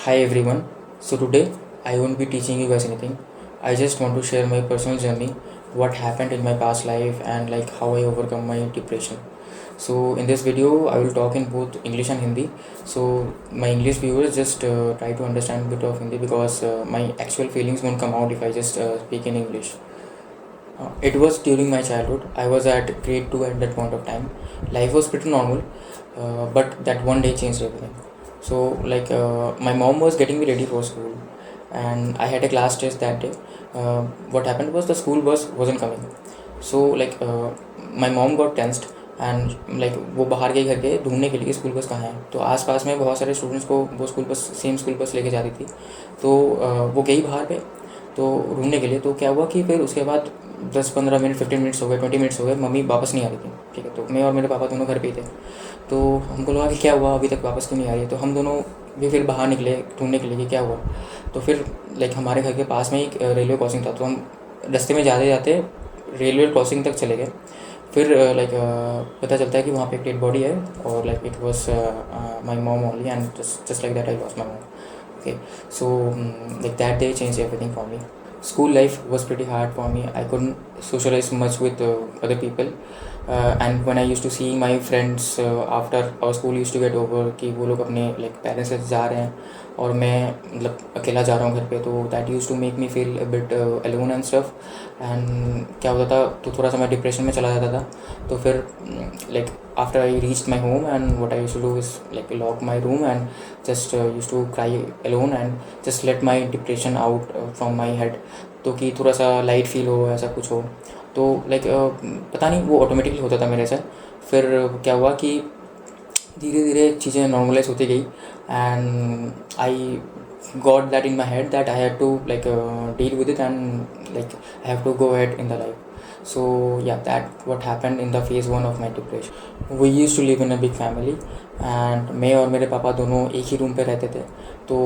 Hi everyone. So today I won't be teaching you guys anything. I just want to share my personal journey, what happened in my past life and like how I overcome my depression. So in this video I will talk in both English and Hindi. So my English viewers just try to understand a bit of Hindi because my actual feelings won't come out if I just speak in English. It was during my childhood. I was at grade 2 at that point of time. Life was pretty normal, but that one day changed everything. So, my mom was getting me ready for school, and I had a class test that day. What happened was the school bus wasn't coming. So, my mom got tensed and like वो बाहर गई घर के ढूंढने के लिए school bus कहाँ है. तो आसपास में बहुत सारे स्टूडेंट्स को वो school bus same school bus लेके जाती थी. तो वो गई बाहर पे तो ढूंढने के लिए. तो क्या हुआ कि फिर उसके बाद 10-15 मिनट 15 मिनट्स हो गए 20 मिनट्स हो गए, मम्मी वापस नहीं आ रही थी. ठीक है, तो मैं और मेरे पापा दोनों घर पे ही थे. तो हमको लगा कि क्या हुआ, अभी तक वापस क्यों नहीं आ रही है. तो हम दोनों भी फिर बाहर निकले ढूंढने के लिए कि क्या हुआ. तो फिर हमारे घर के पास में एक रेलवे क्रॉसिंग था. तो हम रास्ते में जाते जाते रेलवे क्रॉसिंग तक चले गए. फिर पता चलता है कि वहाँ पे एक डेड बॉडी है और it was my mom only and just like that I lost my mom. Okay, so that day changed everything for me. School life was pretty hard for me. I couldn't socialize much with other people, and when I used to see my friends after our school used to get over कि वो लोग अपने parents के साथ जा रहे हैं और मैं अकेला जा रहा हूँ घर पे, तो that use to make me feel a bit alone and stuff. And क्या होता था, तो थोड़ा सा मैं डिप्रेशन में चला जाता था. तो फिर after I reached my home, and what I used to do is lock my room and just used to cry alone and just let my depression out from my head. तो कि थोड़ा सा लाइट फील हो, ऐसा कुछ हो. तो पता नहीं वो ऑटोमेटिकली होता था मेरे से. फिर क्या हुआ कि धीरे धीरे चीज़ें नॉर्मलाइज होती गई and I got that in my head that I had to deal with it and I have to go ahead in the life. So yeah, that what happened in the phase 1 of my depression. We used to live in a big family and मैं और मेरे पापा दोनों एक ही room पे रहते थे. तो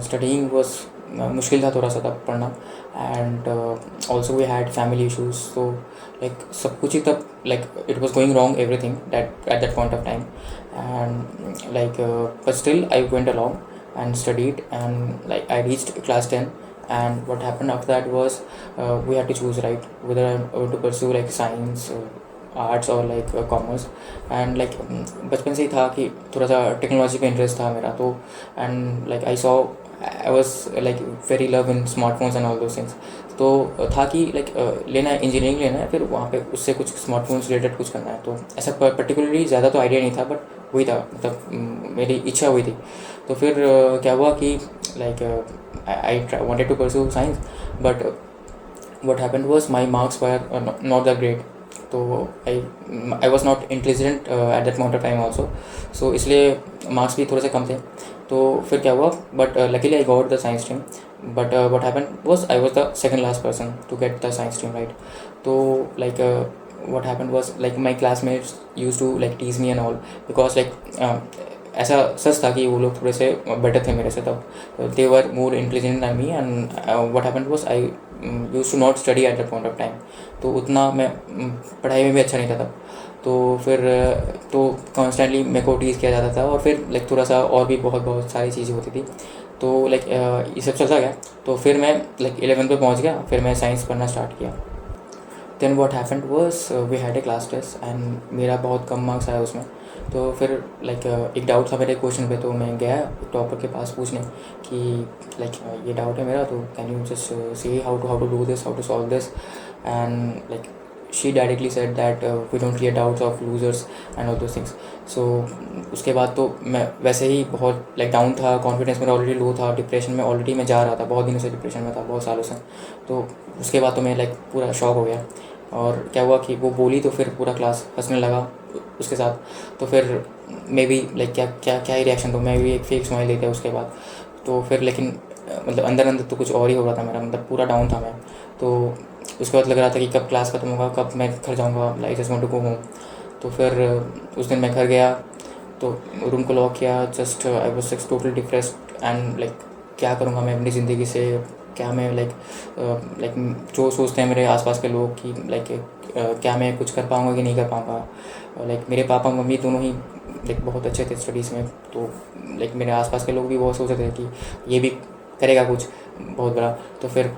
studying was मुश्किल था थोड़ा सा तब पढ़ना. And also we had family issues. तो सब कुछ ही तब it was going wrong everything that at that point of time. And but still I went along and studied, and I reached class 10. And what happened after that was we had to choose, right, whether I want to pursue science, arts और commerce. And बचपन से ही था कि थोड़ा सा technology पे interest था मेरा. तो and I saw I was very love in smartphones and all those things. तो था कि लेना है, इंजीनियरिंग लेना है, फिर वहाँ पे उससे कुछ स्मार्टफोन्स रिलेटेड कुछ करना है. तो ऐसा पर्टिकुलरली ज़्यादा तो आइडिया नहीं था, बट वही था, मतलब मेरी इच्छा हुई थी. तो फिर क्या हुआ कि I wanted to pursue science, but what happened was my marks were not that great. तो I was not intelligent at that point of time also. So इसलिए मार्क्स भी थोड़े से कम थे. तो फिर क्या हुआ, but luckily I got the science stream. But what happened was I was the second last person to get the science stream, right. तो what happened was my classmates used to tease me and all because ऐसा सच था कि वो लोग थोड़े से better थे मेरे से तब. They were more intelligent than me. And what happened was I used to not study at that point of time. तो उतना मैं पढ़ाई में भी अच्छा नहीं था तब. तो फिर तो कॉन्स्टेंटली मेरे को टीज़ किया जाता था और फिर थोड़ा सा और भी बहुत सारी चीज़ें होती थी. तो ये सब चलता गया. तो फिर मैं 11th पे पहुंच गया. फिर मैं साइंस पढ़ना स्टार्ट किया. Then what happened was we had a class test and मेरा बहुत कम मार्क्स आया उसमें. तो फिर एक डाउट था मेरे क्वेश्चन पे. तो मैं गया टॉपर के पास पूछने कि ये डाउट है मेरा, तो can you just see how to do this, how to solve this. And she directly said that we don't clear doubts of losers and all those things. So उसके बाद तो मैं वैसे ही बहुत डाउन था, कॉन्फिडेंस मेरा ऑलरेडी लो था, depression में ऑलरेडी मैं जा रहा था, बहुत दिनों से डिप्रेशन में था, बहुत सालों से. तो उसके बाद तो मैं पूरा शॉक हो गया. और क्या हुआ कि वो बोली तो फिर पूरा क्लास हंसने लगा उसके साथ. तो फिर मे बी क्या क्या क्या ही रिएक्शन, तो मैं भी एक फेक स्माइल देता उसके बाद. तो फिर लेकिन मतलब अंदर अंदर तो कुछ और ही हो रहा था मेरा, मतलब पूरा डाउन था मैं. तो उसके बाद लग रहा था कि कब क्लास खत्म होगा, कब मैं घर जाऊँगा, just want to go home. तो फिर उस दिन मैं घर गया तो रूम को लॉक किया. Just I was totally depressed and क्या करूँगा मैं अपनी ज़िंदगी से, क्या मैं जो सोचते हैं मेरे आसपास के लोग कि क्या मैं कुछ कर पाऊँगा कि नहीं कर पाऊँगा. मेरे पापा मम्मी दोनों ही लाइक बहुत अच्छे थे स्टडीज़ में, तो लाइक मेरे आसपास के लोग भी बहुत सोच रहे थे कि ये भी करेगा कुछ बहुत बड़ा। तो फिर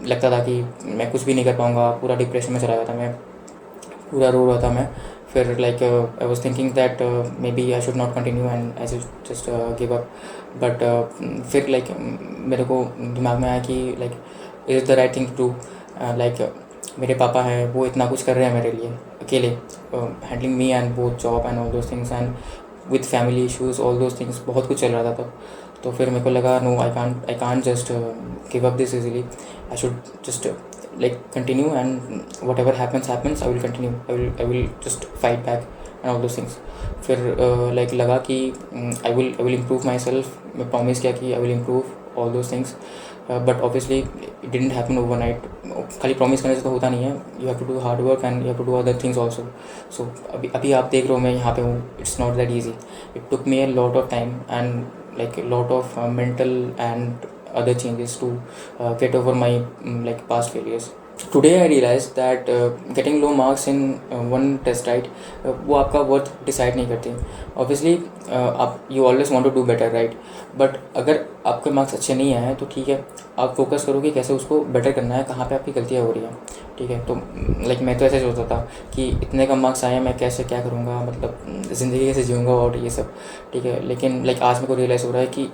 लगता था कि मैं कुछ भी नहीं कर पाऊँगा, पूरा डिप्रेशन में चला गया था मैं, पूरा रो रहा था मैं। फिर like I was thinking that maybe I should not continue and I should just give up. But फिर लाइक मेरे को दिमाग में आया कि like is the right thing to do. Like मेरे पापा हैं, वो इतना कुछ कर रहे हैं मेरे लिए अकेले, handling me and both job and all those things and with family issues, all those things, बहुत कुछ चल रहा था तब। तो फिर मेरे को लगा no, I can't just give up this easily, I should just like continue, and whatever happens I will continue, I will just fight back and all those things. फिर like लगा कि I will improve myself, मैं promise किया कि I will improve all those things, but obviously it didn't happen overnight. खाली promise करने से तो होता नहीं है, you have to do hard work and you have to do other things also. So अभी आप देख रहे हो मैं यहाँ पे हूँ, it's not that easy. It took me a lot of time and like a lot of mental and other changes to get over my like past failures. Today I realized that getting low marks in one test, right, वो आपका worth decide नहीं करती. Obviously आप you always want to do better, right, but अगर आपके marks अच्छे नहीं आए तो ठीक है, आप फोकस करो कि कैसे उसको बेटर करना है, कहाँ पे आपकी गलतियाँ हो रही हैं. ठीक है, तो लाइक मैं तो ऐसे सोचता था कि इतने कम मार्क्स आए, मैं कैसे क्या करूँगा, मतलब ज़िंदगी कैसे जीऊँगा और ये सब. ठीक है, लेकिन लाइक आज मेरे को रियलाइज़ हो रहा है कि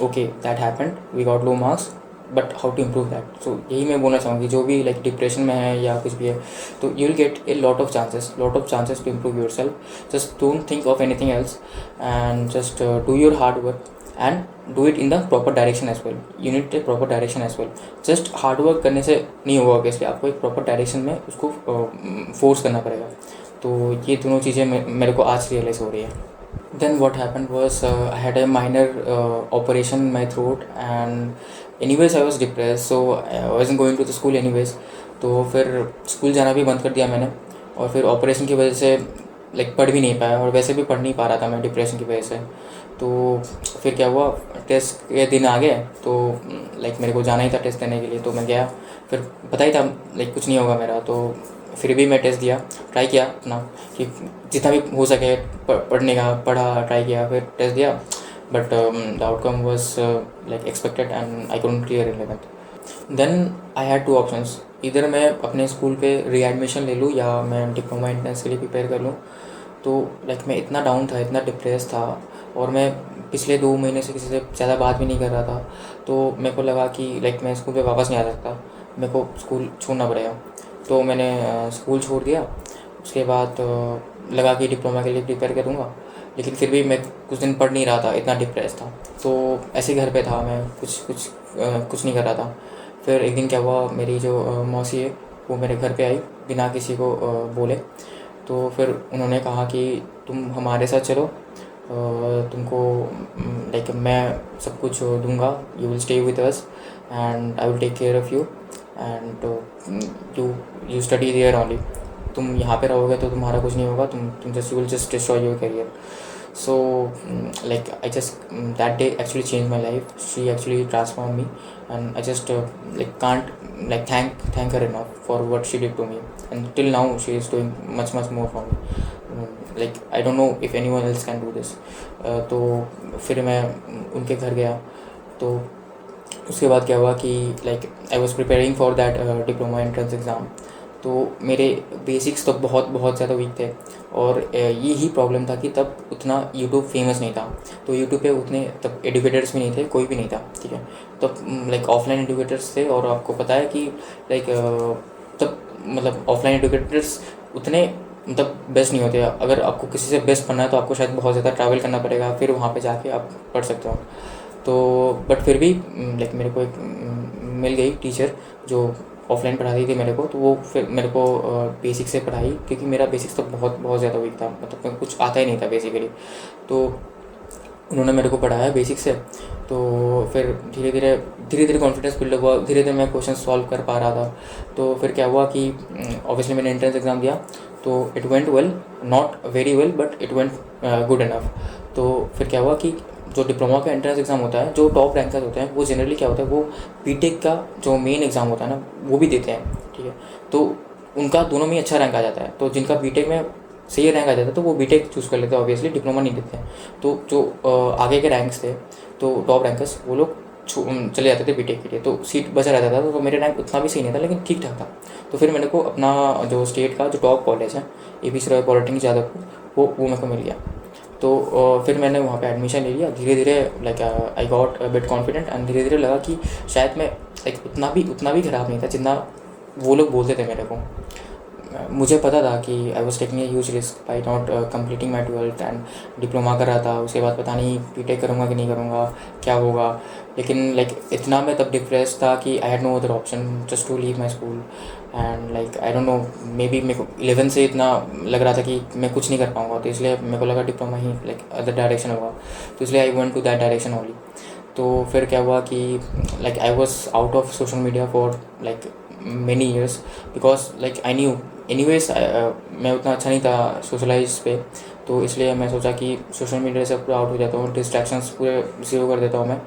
okay that happened, we got low marks, but how to improve that. So यही मैं बोलना चाहूँगी, जो भी लाइक डिप्रेशन में है या कुछ भी है, तो you will get a lot of chances to improve yourself. Just don't think of anything else and just do your hard work and do it in the proper direction as well. You need a proper direction as well. Just hard work करने से नहीं होगा, obviously आपको एक proper direction में उसको force करना पड़ेगा. तो ये दोनों चीज़ें मेरे को आज रियलाइज़ हो रही है. Then what happened was I had a minor operation in my throat, and anyways I was depressed, so I wasn't going to the school anyways. तो फिर स्कूल जाना भी बंद कर दिया मैंने, और फिर ऑपरेशन की वजह से लाइक पढ़ भी नहीं पाया, और वैसे भी पढ़ नहीं पा रहा था मैं डिप्रेशन की वजह से. तो फिर क्या हुआ, टेस्ट के दिन आ गए, तो लाइक मेरे को जाना ही था टेस्ट देने के लिए, तो मैं गया. फिर पता ही था लाइक कुछ नहीं होगा मेरा, तो फिर भी मैं टेस्ट दिया, ट्राई किया अपना कि जितना भी हो सके पढ़ने का, पढ़ा, ट्राई किया, फिर टेस्ट दिया. But the outcome was like expected and I couldn't clear 11th. Then I had two options, इधर मैं अपने स्कूल पे रीएडमिशन ले लूँ या मैं डिप्लोमा एंट्रेंस के लिए प्रिपेयर कर लूँ. तो लाइक मैं इतना डाउन था, इतना डिप्रेस था, और मैं पिछले 2 महीने से किसी से ज़्यादा बात भी नहीं कर रहा था. तो मेरे को लगा कि लाइक मैं स्कूल पे वापस नहीं आ सकता, मेरे को स्कूल छोड़ना पड़ेगा. तो मैंने स्कूल छोड़ दिया. उसके बाद लगा कि डिप्लोमा के लिए प्रिपेयर करूँगा, लेकिन फिर भी मैं कुछ दिन पढ़ नहीं रहा था, इतना डिप्रेस था. तो ऐसे घर पे था मैं, कुछ नहीं कर रहा था. फिर एक दिन क्या हुआ, मेरी जो मौसी है वो मेरे घर पे आई बिना किसी को बोले. तो फिर उन्होंने कहा कि तुम हमारे साथ चलो, तुमको लाइक मैं सब कुछ दूंगा, you will stay with us and I will take care of you and you study there only. तुम यहाँ पे रहोगे तो तुम्हारा कुछ नहीं होगा, तुम just you will just destroy your career. So like I just that day actually changed my life. She actually transformed me, and I just like can't like thank her enough for what she did to me, and till now she is doing much more for me. Like I don't know if anyone else can do this. तो फिर मैं उनके घर गया. तो उसके बाद क्या हुआ कि like I was preparing for that diploma entrance exam. तो मेरे बेसिक्स तो बहुत ज़्यादा वीक थे, और यही प्रॉब्लम था कि तब उतना यूट्यूब फेमस नहीं था. तो यूट्यूब पे उतने तब एडुकेटर्स भी नहीं थे, कोई भी नहीं था. ठीक है, तब लाइक ऑफलाइन एडुकेटर्स थे, और आपको पता है कि लाइक तब मतलब ऑफलाइन एडुकेटर्स उतने मतलब बेस्ट नहीं होते. अगर आपको किसी से बेस्ट बनना है तो आपको शायद बहुत ज़्यादा ट्रैवल करना पड़ेगा, फिर वहाँ पे जाके आप पढ़ सकते हो. तो बट फिर भी लाइक मेरे को एक मिल गई टीचर जो ऑफलाइन पढ़ाती थी मेरे को. तो वो फिर मेरे को बेसिक से पढ़ाई, क्योंकि मेरा बेसिक्स तो बहुत ज़्यादा वीक था, मतलब कुछ आता ही नहीं था बेसिकली. तो उन्होंने मेरे को पढ़ाया बेसिक से. तो फिर धीरे धीरे कॉन्फिडेंस बिल्ड हुआ, धीरे धीरे मैं क्वेश्चन सॉल्व कर पा रहा था. तो फिर क्या हुआ कि ऑब्वियसली मैंने एंट्रेंस एग्ज़ाम दिया, तो it went well, not very well but it went good enough. तो फिर क्या हुआ कि जो डिप्लोमा का एंट्रेंस एग्ज़ाम होता है, जो टॉप रैंकर्स होते हैं, वो जनरली क्या होता है, वो बीटेक का जो मेन एग्ज़ाम होता है ना, वो भी देते हैं. ठीक है, तो उनका दोनों में अच्छा रैंक आ जाता है. तो जिनका बीटेक में सही रैंक आ जाता तो वो बीटेक चूज़ कर लेते, ऑब्वियसली डिप्लोमा नहीं लेते। तो जो आगे के रैंक्स थे, तो टॉप रैंकर्स, वो लोग चले जाते थे बीटेक के लिए, तो सीट बचा रहता था। तो मेरे रैंक उतना भी सही नहीं था, लेकिन ठीक ठाक था। तो फिर मेरे को अपना जो स्टेट का जो टॉप कॉलेज है, ABC रॉय पॉलिटेक्निक जादवपुर, वो मेरे को मिल गया। तो फिर मैंने वहाँ पे एडमिशन ले लिया। धीरे धीरे like I got bit confident, and धीरे धीरे लगा कि शायद मैं लाइक उतना भी ख़राब नहीं था जितना वो लोग बोलते थे मेरे को। मुझे पता था कि I was taking a huge risk by not completing my 12th and diploma कर रहा था। उसके बाद पता नहीं बीटेक करूँगा कि नहीं करूँगा, क्या होगा। लेकिन लाइक इतना मैं तब डिप्रेस था कि I had no other option just to leave my school. And like I don't know, maybe मेरे को 11 से इतना लग रहा था कि मैं कुछ नहीं कर पाऊँगा, तो इसलिए मेरे को लगा डिप्लोमा ही लाइक अदर डायरेक्शन होगा, तो इसलिए I went to that direction only. तो फिर क्या हुआ कि like I was out of social media for like many years because like I knew anyways मैं उतना अच्छा नहीं था सोशलाइज पे। तो इसलिए मैं सोचा कि सोशल मीडिया से पूरा आउट हो जाता हूँ, डिस्ट्रैक्शंस पूरे ज़ीरो कर देता हूँ मैं।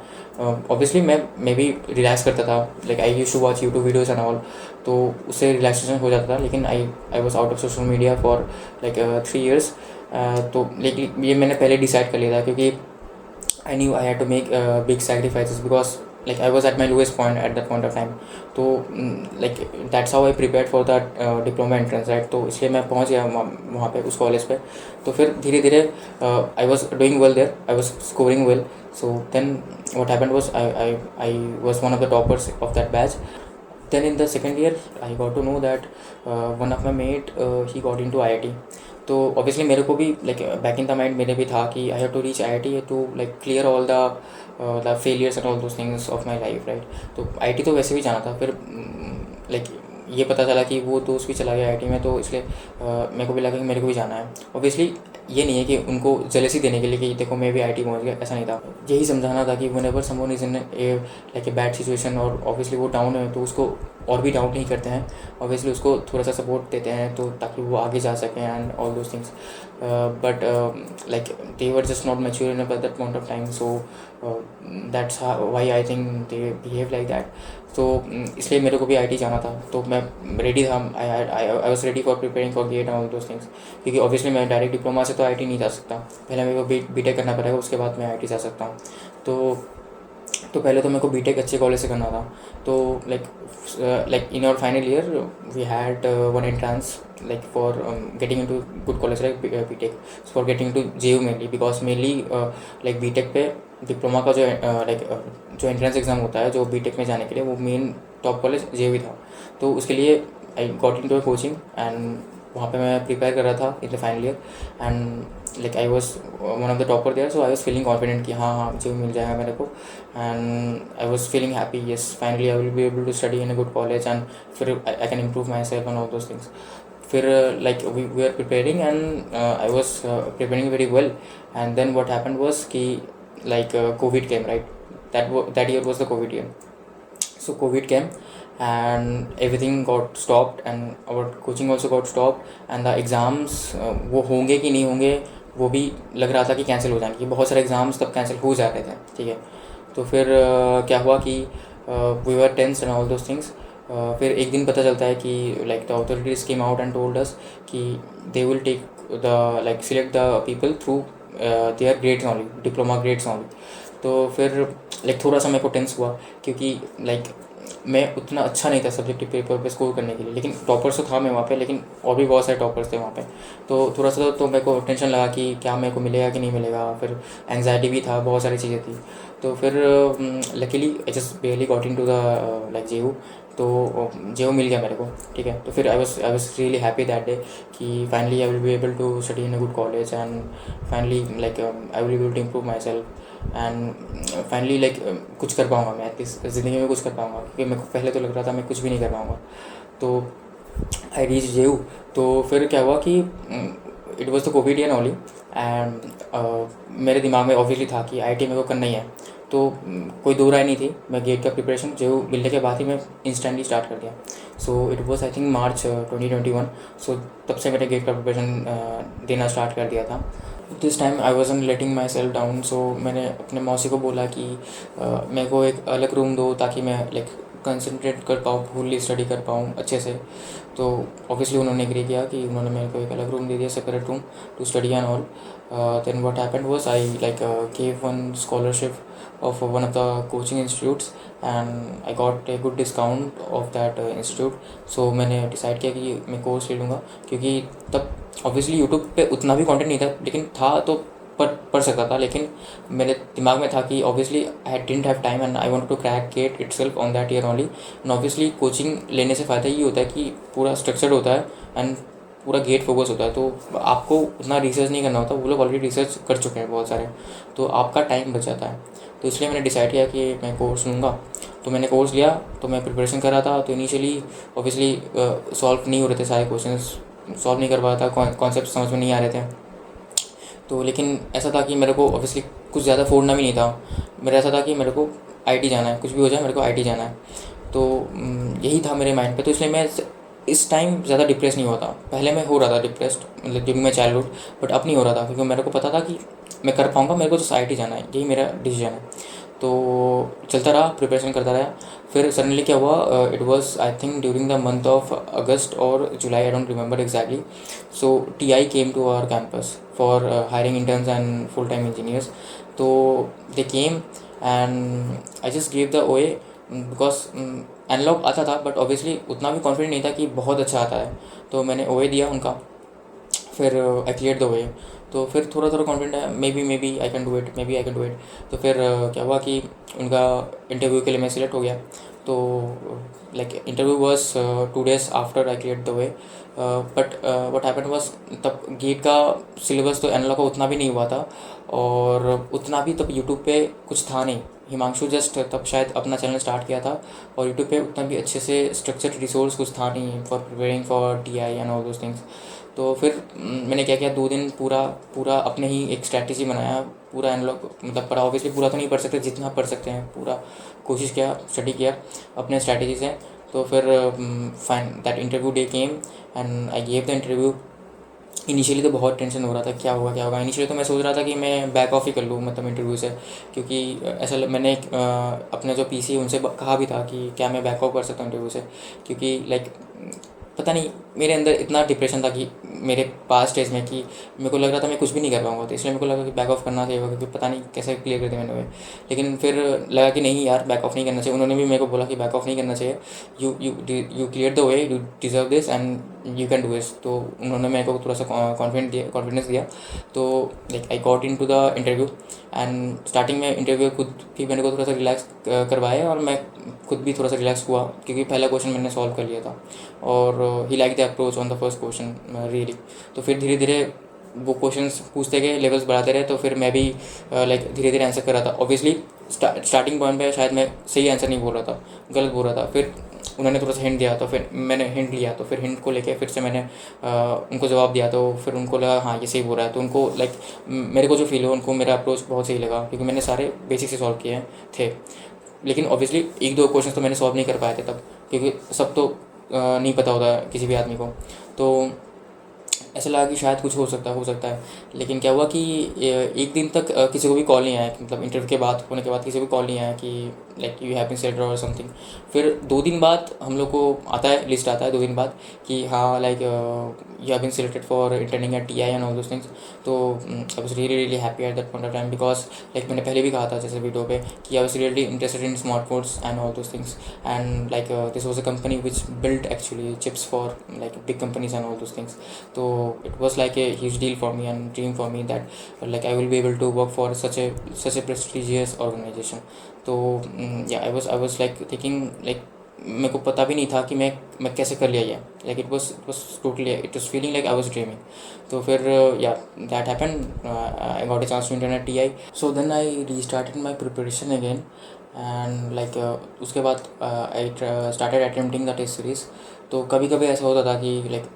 ऑब्वियसली मैं भी रिलैक्स करता था, like I used to watch YouTube videos and all, तो उससे रिलैक्सेशन हो जाता था। लेकिन I was out of social media for like 3 years। तो लेकिन ये मैंने पहले डिसाइड कर लिया था, क्योंकि I knew I had to make big sacrifices because like I was at my lowest point at that point of time. तो like that's how I prepared for that diploma entrance, right? तो इसलिए मैं पहुंच गया वहाँ पे उस college पे। तो फिर धीरे धीरे I was doing well there, I was scoring well. So then what happened was I was one of the toppers of that batch. Then in the second year I got to know that one of my mate he got into IIT. तो obviously मेरे को भी like back in the mind मेरे भी था कि I have to reach IIT to like clear all the failures and all those things of my life, right. तो IIT तो वैसे भी जाना था। फिर लाइक ये पता चला कि वो दोस्त भी चला गया IIT में, तो इसलिए मेरे को भी लगा कि मेरे को भी जाना है। ऑब्वियसली ये नहीं है कि उनको जेलसी देने के लिए कि देखो मैं भी IIT पहुंच गया, ऐसा नहीं था। यही समझाना था कि whenever someone is in A like a bad situation और ऑब्वियसली वो डाउन है, तो उसको और भी डाउन नहीं करते हैं, ऑब्वियसली उसको थोड़ा सा सपोर्ट देते हैं, तो ताकि वो आगे जा सकें and all those things. But like they were just not mature enough eight that point of time, so that's why I think they behave like that. तो इसलिए मेरे को भी IIT जाना था, तो मैं रेडी था। I was ready for preparing for GATE and all those things, क्योंकि ऑब्वियसली मैं डायरेक्ट डिप्लोमा से तो IIT नहीं जा सकता, पहले मेरे को बीटेक करना पड़ेगा, उसके बाद मैं IIT जा सकता हूँ। तो पहले तो मेरे को बीटेक अच्छे कॉलेज से करना था। तो like in our final year we had one entrance like for getting into good college like BTech, for getting into JU mainly, because mainly like BTech पे डिप्लोमा का जो जो एंट्रेंस एग्ज़ाम होता है जो बीटेक में जाने के लिए, वो मेन टॉप कॉलेज JU था। तो उसके लिए I got into a coaching and वहाँ पे मैं प्रिपेयर कर रहा था in the final year, and like I was one of the topper there, so I was feeling confident कि हाँ JU मिल जाएगा मेरे को। And I was feeling happy, yes finally I will be able to study in a good college and फिर I can improve myself and all those things. फिर like we are preparing and I was preparing very well, and then what happened was कि like COVID came, right? That year was the COVID year. So COVID came and everything got stopped and our coaching also got stopped and the exams वो होंगे कि नहीं होंगे वो भी लग रहा था कि कैंसिल हो जाएंगे। बहुत सारे एग्ज़ाम्स तब कैंसिल हो जा रहे थे, ठीक है। तो फिर क्या हुआ कि we were tense and all those things. फिर एक दिन पता चलता है कि like the authorities came out and told us कि they will take the like select the people through their grades only, diploma grades only. तो फिर लाइक थोड़ा सा मेरे को टेंस हुआ, क्योंकि लाइक मैं उतना अच्छा नहीं था सब्जेक्टिव पेपर पे स्कोर करने के लिए, लेकिन टॉपर्स तो था मैं वहाँ पे, लेकिन और भी बहुत सारे टॉपर्स थे वहाँ पे। तो थोड़ा सा तो मेरे को टेंशन लगा कि क्या मेरे को मिलेगा कि नहीं मिलेगा, फिर एंग्जाइटी भी था, बहुत सारी चीज़ें थी। तो फिर luckily I just barely got into the like JU, तो JU मिल गया मेरे को, ठीक है। तो फिर I was really happy that day कि finally I will be able to study in a good college and finally like I will be able to improve myself and finally like कुछ कर पाऊँगा मैं at least ज़िंदगी में, कुछ कर पाऊँगा, क्योंकि मेरे को पहले तो लग रहा था मैं कुछ भी नहीं कर पाऊँगा। तो आई रीच JU। तो फिर क्या हुआ कि it was the Covid year only and मेरे दिमाग में ऑब्वियसली था कि IIT मेरे को करना ही है, तो कोई दो राय नहीं थी। मैं गेट का प्रिपरेशन JU मिलने के बाद ही मैं इंस्टेंटली स्टार्ट कर दिया। So it was I think March 2021। सो तब से मैंने गेट का प्रिपरेशन देना स्टार्ट कर दिया था। This time I wasn't letting myself down, so मैंने अपने मौसी को बोला कि मेरे को एक अलग रूम दो ताकि मैं लाइक कंसंट्रेट कर पाऊँ, फुल्ली स्टडी कर पाऊँ अच्छे से। तो ऑब्वियसली उन्होंने एग्री किया कि उन्होंने मेरे को एक अलग रूम दे दिया, separate room to study and all. Then what happened was I like gave one scholarship of one of the coaching institutes and I got a good discount of that institute. So मैंने decide किया कि मैं course ले लूँगा, क्योंकि तब obviously YouTube पे उतना भी कंटेंट नहीं था, लेकिन था तो पढ़ सकता था। लेकिन मेरे दिमाग में था कि obviously I didn't have time and I want to crack GATE itself on that year only. And obviously coaching लेने से फ़ायदा ये होता है कि पूरा स्ट्रक्चर्ड होता है एंड पूरा गेट फोकस होता है, तो आपको उतना रिसर्च नहीं करना होता। वो लोग ऑलरेडी रिसर्च कर चुके हैं बहुत सारे, तो आपका टाइम बच जाता है। तो इसलिए मैंने डिसाइड किया कि मैं कोर्स लूँगा। तो मैंने कोर्स लिया, तो मैं प्रिपरेशन कर रहा था। तो इनिशियली ऑब्वियसली सॉल्व नहीं हो रहे थे, सारे क्वेश्चंस सॉल्व नहीं कर पा रहा था, कॉन्सेप्ट समझ में नहीं आ रहे थे। तो लेकिन ऐसा था कि मेरे को ऑब्वियसली कुछ ज़्यादा फोड़ना भी नहीं था। मेरा ऐसा था कि मेरे को आईटी जाना है, कुछ भी हो जाए मेरे को आईटी जाना है। तो यही था मेरे माइंड पे। तो इसलिए मैं इस टाइम ज़्यादा डिप्रेस नहीं होता। पहले मैं हो रहा था डिप्रेस्ड, मतलब ड्यूरिंग माई चाइल्डहुड, बट अब नहीं हो रहा था, क्योंकि मेरे को पता था कि मैं कर पाऊँगा, मेरे को तो आईटी जाना है, यही मेरा डिसीजन है। तो चलता रहा, प्रिपरेशन करता रहा। फिर सडनली क्या हुआ, it was I think during the month of August और July, I don't remember exactly. So TI came to our campus for hiring interns and full time engineers. तो they came and I just give the OA because analog आता था, but obviously उतना भी confident नहीं था कि बहुत अच्छा आता है। तो मैंने OA दिया उनका, फिर आई क्लियर द OA। तो फिर थोड़ा थोड़ा कॉन्फिडेंट है, maybe I can do it, maybe I can do it. तो फिर क्या हुआ कि उनका इंटरव्यू के लिए मैं सिलेक्ट हो गया। तो like interview was 2 days after I clear the OA। But what happened was, तब गेट का सिलेबस तो एनालॉग का उतना भी नहीं हुआ था, और उतना भी तब यूट्यूब पे कुछ था नहीं। हिमांशु जस्ट तब शायद अपना चैनल स्टार्ट किया था, और यूट्यूब पे उतना भी अच्छे से स्ट्रक्चर्ड रिसोर्स कुछ था नहीं for preparing for TI and all those things. तो फिर मैंने क्या किया, 2 दिन पूरा अपने ही एक स्ट्रैटेजी बनाया, पूरा एनालॉग मतलब पढ़ा। ऑब्वियसली पूरा तो नहीं पढ़ सकते, जितना पढ़ सकते हैं पूरा कोशिश किया, स्टडी किया अपने स्ट्रैटेजी से। तो फिर fine that interview day came and I gave the interview. Initially तो बहुत टेंशन हो रहा था, क्या होगा। इनिशियली तो मैं सोच रहा था कि मैं बैक ऑफ ही कर लूँ, मतलब इंटरव्यू से, क्योंकि मैंने अपने जो PC उनसे कहा भी था कि क्या मैं बैक ऑफ कर सकता हूँ इंटरव्यू से, क्योंकि लाइक पता नहीं मेरे अंदर इतना डिप्रेशन था कि मेरे पास स्टेज में, कि मेरे को लग रहा था मैं कुछ भी नहीं कर पाऊंगा। तो इसलिए मेरे को लगा कि बैक ऑफ करना चाहिए, क्योंकि पता नहीं कैसे क्लियर कर दिया मैंने। लेकिन फिर लगा कि नहीं यार, बैक ऑफ नहीं करना चाहिए। उन्होंने भी मेरे को बोला कि बैक ऑफ नहीं करना चाहिए, you clear the way, you deserve this and you can do this. तो उन्होंने मेरे को थोड़ा सा कॉन्फिडेंस दिया। तो like I got in to the interview and starting में इंटरव्यू खुद भी मैंने को थोड़ा सा रिलैक्स करवाया, और मैं खुद भी थोड़ा सा रिलैक्स हुआ, क्योंकि पहला क्वेश्चन मैंने सॉल्व कर लिया था, और he like the approach on the first question really. तो फिर धीरे धीरे वो क्वेश्चंस पूछते गए, लेवल्स बढ़ाते रहे। तो फिर मैं भी लाइक धीरे धीरे आंसर कर रहा था। ऑब्वियसली स्टार्टिंग पॉइंट पे शायद मैं सही आंसर नहीं बोल रहा था, गलत बोल रहा था। फिर उन्होंने थोड़ा सा हिंट दिया, तो फिर मैंने हिंट लिया, तो फिर हिंट को लेके फिर से मैंने उनको जवाब दिया। तो फिर उनको लगा हाँ ये सही बोल रहा है। तो उनको लाइक मेरे को जो फील हो, उनको मेरा अप्रोच बहुत सही लगा, क्योंकि मैंने सारे बेसिक से सॉल्व किए थे। लेकिन ऑब्वियसली 1-2 क्वेश्चन तो मैंने सॉल्व नहीं कर पाए थे तब, क्योंकि सब तो नहीं पता होता किसी भी आदमी को। तो ऐसा लगा कि शायद कुछ हो सकता है। लेकिन क्या हुआ कि एक दिन तक किसी को भी कॉल नहीं आया, मतलब इंटरव्यू के बाद होने के बाद किसी को भी कॉल नहीं आया कि like you have been selected और समथिंग। फिर 2 दिन बाद हम लोग को आता है, लिस्ट आता है 2 दिन बाद कि हाँ like you have been selected for interning at TI and all those things. तो I was really happy at that point of time, because like मैंने पहले भी कहा था जैसे वीडियो पे कि I was really interested in smartphones and all those things, and like this was a company which built actually chips for like big companies and all those things. तो it was like a huge deal for me and dream for me that like I will be able to work for such a prestigious organization. तो yeah, I was like thinking like मेरे को पता भी नहीं था कि मैं कैसे कर लिया ये, like it was totally, it was feeling like I was dreaming. तो फिर yeah, that happened. I got a chance to intern at TI. So then I restarted my preparation again and like उसके बाद I started attempting the test series. तो कभी कभी ऐसा होता था कि लाइक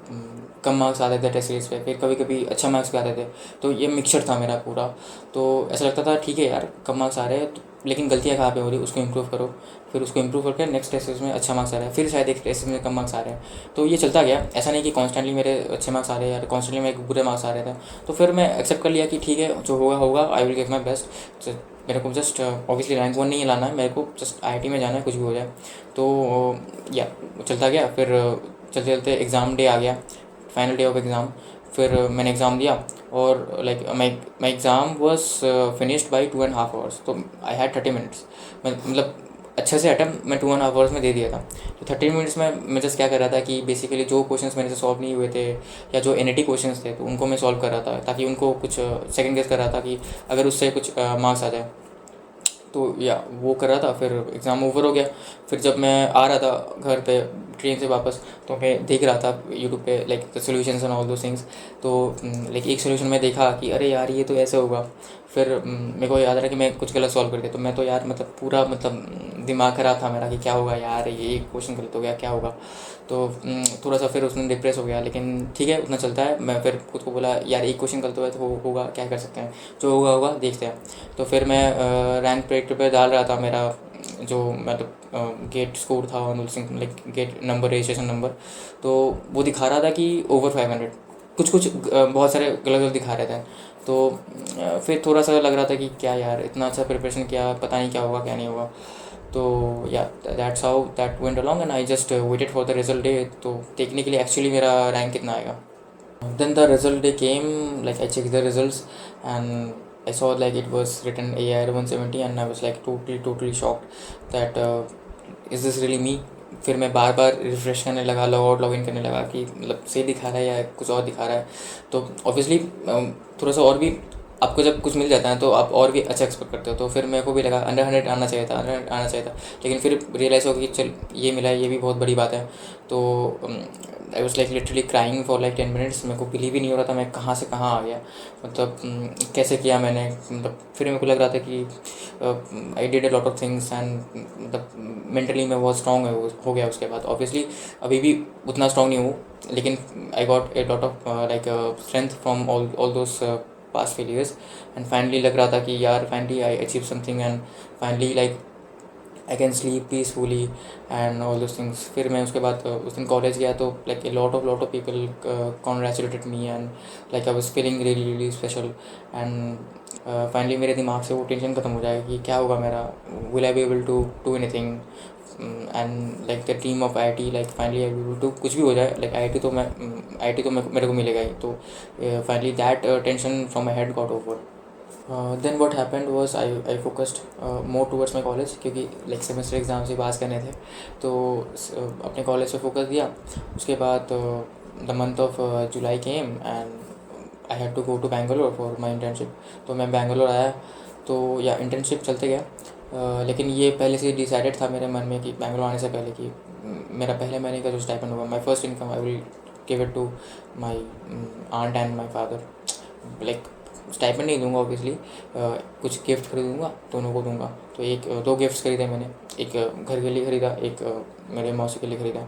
कम मार्क्स आते थे टेस्ट सीरीज़ पे, फिर कभी कभी अच्छा मार्क्स भी आते थे। तो ये मिक्सचर था मेरा पूरा। तो ऐसा लगता था ठीक है यार, कम मार्क्स आ रहे हैं तो लेकिन गलतियाँ कहाँ पे हो रही उसको इम्प्रूव करो, फिर उसको इम्प्रूव करके नेक्स्ट टेस्ट में अच्छा मार्क्स आ रहा है, फिर शायद एक टेस्ट में कम मार्क्स आ रहे हैं। तो ये चलता गया, ऐसा नहीं कि कॉन्स्टेंटली मेरे अच्छे मार्क्स आ रहे हैं या कॉन्स्टेंटली मेरे बुरे मार्क्स आ रहे थे। तो फिर मैं एक्सेप्ट कर लिया कि ठीक है, जो होगा होगा, आई विल गिव माई बेस्ट। मेरे को जस्ट ऑब्वियसली रैंक 1 नहीं लाना है, मेरे को जस्ट IIT में जाना है, कुछ भी हो जाए। तो या चलता गया। फिर चलते चलते एग्ज़ाम डे आ गया, फाइनल डे ऑफ एग्ज़ाम। फिर मैंने एग्ज़ाम दिया और like my exam was finished by 2.5 hours. तो आई हैड 30 मिनट्स, मतलब अच्छे से अटैम्प्ट मैं 2.5 आवर्स में दे दिया था। तो 30 मिनट्स में मैं जस्ट क्या कर रहा था कि बेसिकली जो क्वेश्चंस मेरे से सॉल्व नहीं हुए थे या जो NAT क्वेश्चंस थे, तो उनको मैं सॉल्व कर रहा था, ताकि उनको कुछ सेकंड गेस कर रहा था कि अगर उससे कुछ मार्क्स आ जाए। तो या वो कर रहा था। फिर एग्ज़ाम ओवर हो गया। फिर जब मैं आ रहा था घर पे ट्रेन से वापस, तो मैं देख रहा था यूट्यूब पे like the solutions and all दो थिंग्स। तो लाइक एक सोल्यूशन मैं देखा कि अरे यार ये तो ऐसे होगा। फिर मेरे को याद रहा कि मैं कुछ गलत सॉल्व कर दिया। तो मैं तो यार मतलब पूरा मतलब दिमाग ख़राब था मेरा कि क्या होगा यार, ये एक क्वेश्चन गलत हो गया, क्या होगा। तो थोड़ा सा फिर उसमें डिप्रेस हो गया, लेकिन ठीक है, उतना चलता है। मैं फिर खुद को बोला यार एक क्वेश्चन गलत हुआ है तो होगा, क्या कर सकते हैं, जो होगा होगा, देखते हैं। तो फिर मैं रैंक प्रेडिक्टर पे डाल रहा था मेरा जो मतलब गेट स्कोर था, like get number, registration number. तो वो दिखा रहा था कि ओवर 500, कुछ कुछ बहुत सारे गलत गलत दिखा रहे थे। तो फिर थोड़ा सा लग रहा था कि क्या यार, इतना अच्छा प्रिपरेशन किया, पता नहीं क्या होगा क्या नहीं होगा। तो या that's how that went along and I just waited for the result day, तो देखने के लिए एक्चुअली मेरा रैंक कितना आएगा। Then the result day came, like I checked the results and I saw like it was written AIR 170 and I was like totally shocked that is this really me. फिर मैं बार बार refresh करने लगा, log out log in करने लगा कि मतलब सही दिखा रहा है या कुछ और दिखा रहा है। तो ऑब्वियसली थोड़ा सा और भी, आपको जब कुछ मिल जाता है तो आप और भी अच्छा एक्सपेक्ट करते हो। तो फिर मेरे को भी लगा अंडर 100 आना चाहिए था, अंडर 100 आना चाहिए था। लेकिन फिर रियलाइज़ हो गया कि चल ये मिला है, ये भी बहुत बड़ी बात है। तो I was like literally crying for like 10 minutes. मेरे को बिलीव ही नहीं हो रहा था मैं कहाँ से कहाँ आ गया, मतलब कैसे किया मैंने। मतलब फिर मेरे को लग रहा था कि I did a lot of things and मतलब मेंटली मैं बहुत स्ट्रॉन्ग हो गया उसके बाद। ऑब्वियसली अभी भी उतना स्ट्रॉन्ग नहीं हूँ, लेकिन I got a lot of like strength from all those past failures and finally लग रहा था कि यार finally I achieve something and finally like I can sleep peacefully and all those things. फिर मैं उसके बाद उस दिन कॉलेज गया तो like a lot of people congratulated me and like I was feeling really special. And finally मेरे दिमाग से वो टेंशन खत्म हो जाएगा कि क्या होगा मेरा, will I be able to do anything and like the team of IIT, like finally I will do, कुछ भी हो जाए लाइक IIT तो मेरे को मिलेगा ही। तो finally that tension from my head got over. Then what happened was I focused more towards my college, क्योंकि लाइक सेमेस्टर एग्ज़ाम से पास करने थे। तो अपने कॉलेज पे फोकस दिया। उसके बाद the month of July came and I had to go to Bangalore for my internship. तो मैं बैंगलोर आया। तो या इंटर्नशिप चलते गया। लेकिन ये पहले से डिसाइडेड था मेरे मन में कि बैंगलोर आने से पहले कि मेरा पहले महीने का जो स्टाइपेंड होगा, my first income I will give it to my aunt and my father. Like stipend नहीं दूंगा ऑब्वियसली, कुछ गिफ्ट खरीदूँगा, दोनों को दूंगा। तो एक दो गिफ्ट्स खरीदे मैंने, एक घर के लिए ख़रीदा, एक मेरे मौसी के लिए ख़रीदा।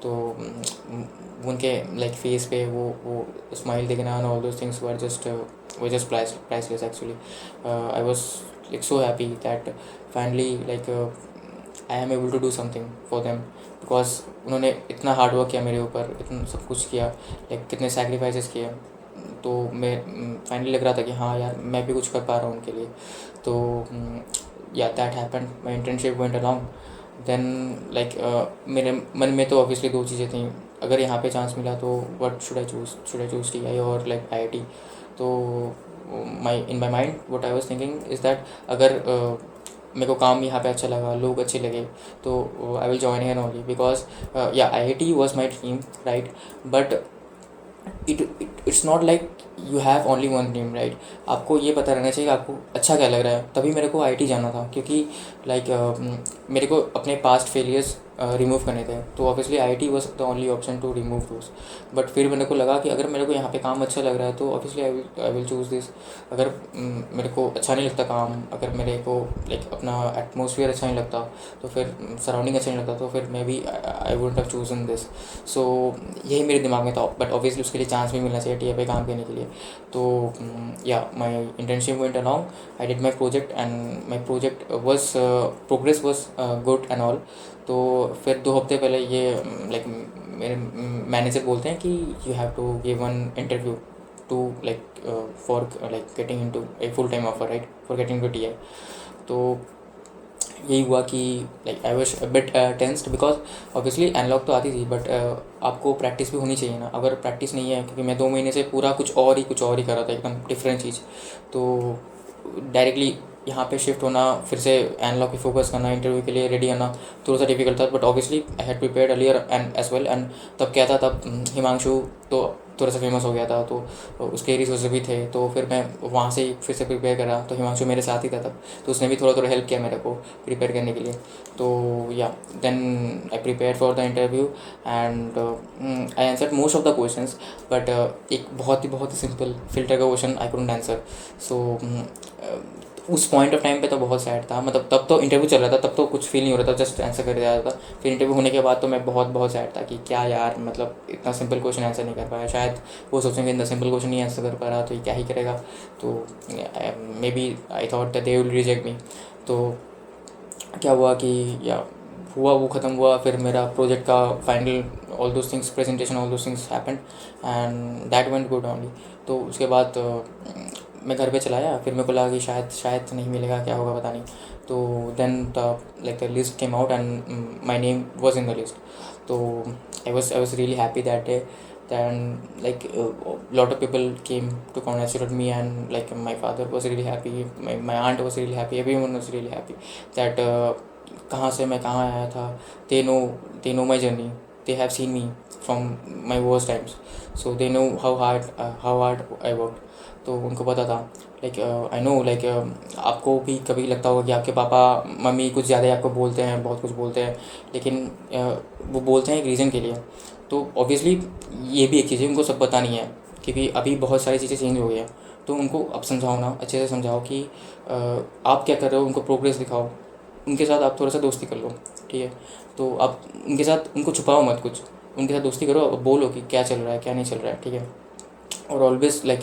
तो उनके लाइक फेस पे वो स्माइल देखना and all those things were just priceless actually. I was like so happy that finally like I am able to do something for them, because उन्होंने इतना हार्ड वर्क किया मेरे ऊपर, इतना सब कुछ किया, लाइक कितने सैक्रिफाइसेस किए। तो मैं फाइनली लग रहा था कि हाँ यार मैं भी कुछ कर पा रहा हूँ उनके लिए। तो yeah that happened, my internship went along. Then like मेरे मन में तो ऑब्वियसली दो चीज़ें थी, अगर यहाँ पे चांस मिला तो what should I choose TI और लाइक IIT। तो in my mind what I was thinking is that अगर मेरे को काम यहाँ पे अच्छा लगा, लोग अच्छे लगे, तो I will join here only, because या IIT was my dream right. But it's not like you have only one dream right. आपको ये पता रहना चाहिए कि आपको अच्छा क्या लग रहा है। तभी मेरे को IIT जाना था, क्योंकि लाइक मेरे को अपने पास्ट फेलियर्स रिमूव करने थे। तो obviously IIT was the only option to remove those. But फिर मेरे को लगा कि अगर मेरे को यहाँ पे काम अच्छा लग रहा है तो obviously I will choose this. अगर मेरे को अच्छा नहीं लगता काम, अगर मेरे को लाइक अपना एटमोसफियर अच्छा नहीं लगता, तो फिर सराउंडिंग अच्छा नहीं लगता, तो फिर मैं भी I wouldn't have chosen this. So यही मेरे दिमाग में था। बट ऑब्वियसली उसके लिए चांस भी मिलना चाहिए TI पे काम करने के लिए। तो या माई internship went along, I did my project and my project was progress was good and all. तो फिर 2 हफ्ते पहले ये लाइक मेरे मैनेजर बोलते हैं कि you have to give one interview to like for like getting in to a full time offer, right, for getting to T I. तो यही हुआ कि like I was bit tensed because obviously analogue तो आती थी, but आपको practice भी होनी चाहिए ना। अगर प्रैक्टिस नहीं है, क्योंकि मैं 2 महीने से पूरा कुछ और ही कर रहा था, एकदम डिफरेंट चीज़। तो डायरेक्टली यहाँ पे शिफ्ट होना, फिर से एनालॉग पे फोकस करना, इंटरव्यू के लिए रेडी आना थोड़ा सा डिफिकल्ट था। But obviously I had prepared earlier and as well. एंड तब क्या था, तब हिमांशु तो थोड़ा सा फेमस हो गया था, तो उसके रिसोर्स भी थे। तो फिर मैं वहाँ से ही फिर से प्रिपेयर करा, तो हिमांशु मेरे साथ ही था तब, तो उसने भी थोड़ा थोड़ा हेल्प किया मेरे को प्रिपेयर करने के लिए। तो yeah then I prepare for the interview and I answered most of the questions. But एक बहुत ही सिंपल फिल्टर का question I couldn't answer. So उस पॉइंट ऑफ टाइम पे तो बहुत सैड था। मतलब तब तो इंटरव्यू चल रहा था, तब तो कुछ फील नहीं हो रहा था, जस्ट आंसर कर दिया था। फिर इंटरव्यू होने के बाद तो मैं बहुत सैड था कि क्या यार, मतलब इतना सिंपल क्वेश्चन आंसर नहीं कर पाया। शायद वो सोचेंगे इतना सिंपल क्वेश्चन नहीं आंसर कर पा रहा तो ये क्या ही करेगा। तो maybe I thought that they will reject me. तो क्या हुआ कि या हुआ, वो ख़त्म हुआ। फिर मेरा प्रोजेक्ट का final all those things, presentation, all those things happened and that went good only. तो उसके बाद मैं घर पे चला आया। फिर मेरे को लगा कि शायद नहीं मिलेगा, क्या होगा पता नहीं। तो then the like the list came out and my name was in the list. तो I was really happy that day. then like lot of people came to congratulate me, and like my father was really happy, my aunt was really happy, everyone was really happy that कहाँ से मैं कहाँ आया था। they know my journey, they have seen me from my worst times, so they know how hard I worked। तो उनको पता था। लाइक आई नो लाइक आपको भी कभी लगता होगा कि आपके पापा मम्मी कुछ ज़्यादा ही आपको बोलते हैं, बहुत कुछ बोलते हैं, लेकिन वो बोलते हैं एक रीज़न के लिए। तो ऑब्वियसली ये भी एक चीज़ है, उनको सब पता नहीं है, क्योंकि अभी बहुत सारी चीज़ें चेंज हो गई हैं। तो उनको अब समझाओ ना, अच्छे से समझाओ कि आप क्या कर रहे हो, उनको प्रोग्रेस दिखाओ। उनके साथ आप थोड़ा सा दोस्ती कर लो, ठीक है। तो आप उनके साथ, उनको छुपाओ मत कुछ, उनके साथ दोस्ती करो, बोलो कि क्या चल रहा है क्या नहीं चल रहा है, ठीक है। और always like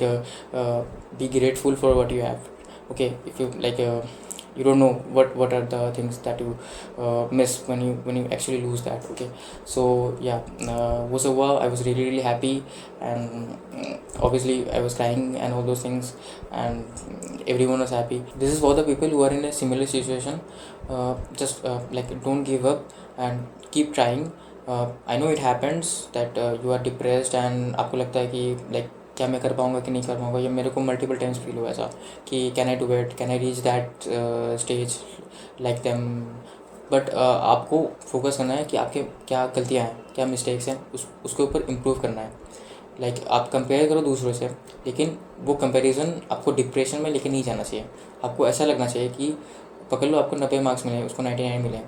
be grateful for what you have, okay। If you like you don't know what are the things that you miss when you actually lose that, okay। So yeah, वो सब हुआ। I was really happy and obviously I was crying and all those things, and everyone was happy। This is for the people who are in a similar situation। Just like don't give up and keep trying। I know it happens that you are depressed and आपको लगता है कि like क्या मैं कर पाऊँगा कि नहीं कर पाऊँगा। ये मेरे को मल्टीपल टाइम्स फील हुआ ऐसा कि can I do it, can I reach that stage like them. But आपको फोकस करना है कि आपके क्या गलतियाँ हैं, क्या मिस्टेक्स हैं, उसके ऊपर इम्प्रूव करना है। लाइक आप कंपेयर करो दूसरों से, लेकिन वो कंपैरिजन आपको डिप्रेशन में लेके नहीं जाना चाहिए। आपको ऐसा लगना चाहिए कि पकड़ लो आपको 90 मार्क्स मिले, उसको 99 मिले,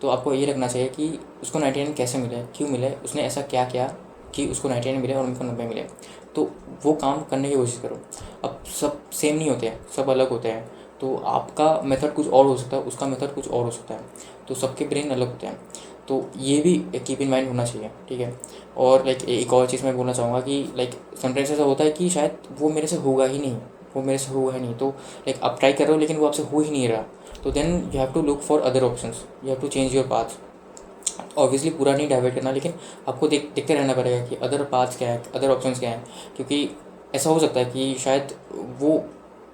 तो आपको ये लगना चाहिए कि उसको 99 कैसे मिले, क्यों मिले, उसने ऐसा क्या किया कि उसको 99 मिले और उनको 90 मिले। तो वो काम करने की कोशिश करो। अब सब सेम नहीं होते हैं, सब अलग होते हैं। तो आपका मेथड कुछ और हो सकता है, उसका मेथड कुछ और हो सकता है, तो सबके ब्रेन अलग होते हैं। तो ये भी कीप इन माइंड होना चाहिए, ठीक है। और लाइक एक और चीज़ मैं बोलना चाहूँगा कि लाइक समटाइम्स ऐसा होता है कि शायद वो मेरे से होगा ही नहीं, वो मेरे से होगा ही नहीं। तो लाइक आप ट्राई कर रहे हो लेकिन वो आपसे हो ही नहीं रहा, तो then you have to look for other options, you have to change your path. Obviously पूरा नहीं डाइवर्ट करना, लेकिन आपको देखते रहना पड़ेगा कि अदर पाथ्स क्या है, अदर ऑप्शंस क्या हैं, क्योंकि ऐसा हो सकता है कि शायद वो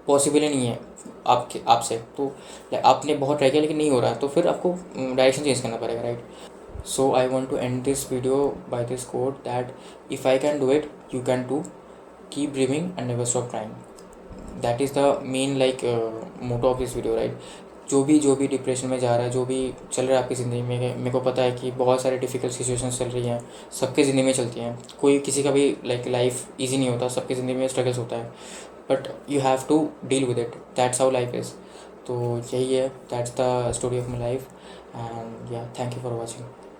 पॉसिबल ही नहीं है आपसे। तो आपने बहुत ट्राई किया लेकिन नहीं हो रहा है, तो फिर आपको डायरेक्शन चेंज करना पड़ेगा, right. So I want to end this video by this quote that if I can do it you can too, keep dreaming and never stop trying. That is the main like motto of this video, right. जो भी depression में जा रहा है, जो भी चल रहा है आपकी ज़िंदगी में, मेरे को पता है कि बहुत सारी डिफ़िकल्ट सिचुएशंस चल रही हैं, सबके ज़िंदगी में चलती हैं। कोई किसी का भी लाइक लाइफ इजी नहीं होता, सबकी ज़िंदगी में स्ट्रगल्स होता है, but you have to deal with it, that's how life is. तो यही है, that's the story of my life and yeah thank you for watching.